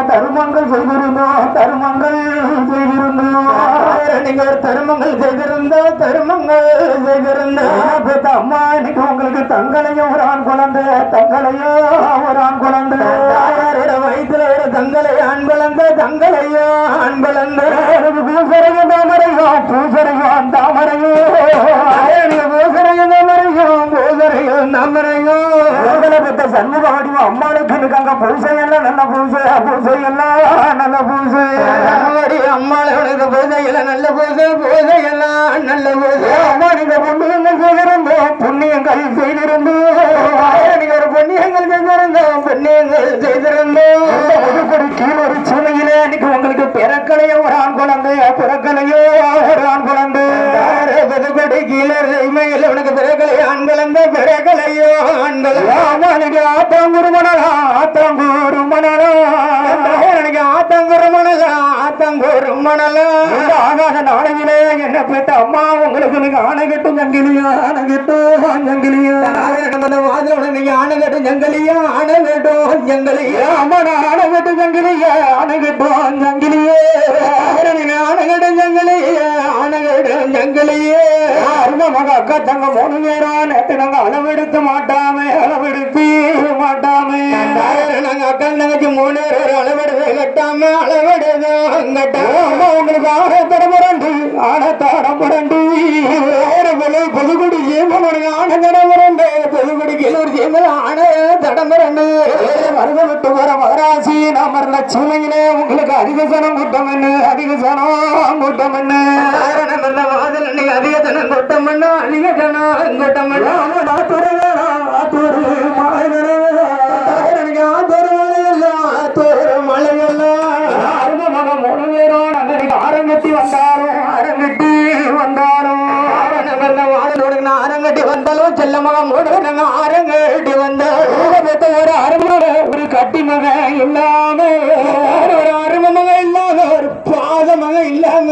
தருமங்கள் செய்திருந்தோம் தருமங்கள் செய்திருந்தோம் நீங்கள் தருமங்கள் செய்திருந்தோம் அம்மா இன்னைக்கு உங்களுக்கு தங்களையும் ஒரு ஆண் குழந்தை வயிற்றுல ஒரு தங்களை ஆண் குழந்தை ஆண் குழந்தை பூசரையும் தாமரையும் சண்முகாடியும் அம்மாளுக்கு இருக்காங்க பூசையெல்லாம் நல்ல பூசையெல்லாம் நல்ல பூசை அம்மாளுக்கு பூசையெல்லாம் நல்ல பூசையெல்லாம் நல்ல பூசை அம்மா நீங்க புண்ணியங்கள் செய்திருந்தோம் கீழே ஒரு சூழ்நிலையில இன்னைக்கு உங்களுக்கு பிறக்கலையோ ஒரு ஆண் குழந்தை புதுக்கோட்டை கீழே உனக்கு பிறக்கலையோ ஆண் குழந்தை பிறக்கலையோ ஆத்தாங்கூர் மணலா ஆகாத நாளையிலே என்ன பெற்ற அம்மா உங்களுக்கு நீங்க ஆணைகட்டும் ஜங்கிலியா நீங்க ஆணைகட்டும் ஜங்கலியா அம்மா நான் ஆணைகட்டும் ஜங்கிலியா நீங்க ஆணைகட்டும் ஜங்கலியே மக அக்கா தங்க 3 பேரும் நேற்று நாங்க அளவெடுக்க மாட்டாமே நாங்க அக்கா தங்கச்சி 3 பேர் அளவெடுவே கட்டாம உங்களுக்கு ஆடத்தடம் புரண்டு பொதுக்குடி பொதுக்குடி கீழூர் ஜீவன் ஆன தடம் புரண்டு மருத விட்டு வர மகராசி நாம லட்சுமியிலே உங்களுக்கு அதிக சனம் கூட்டம் என்ன அதிக சனம் கூட்டம் அரங்கட்டி வந்தாலும் செல்ல மகம் அரங்கட்டி வந்தாலும் ஒரு அருமக ஒரு கட்டி மக இல்லாம ஒரு அரும மக இல்லாம ஒரு பாத மக இல்லாம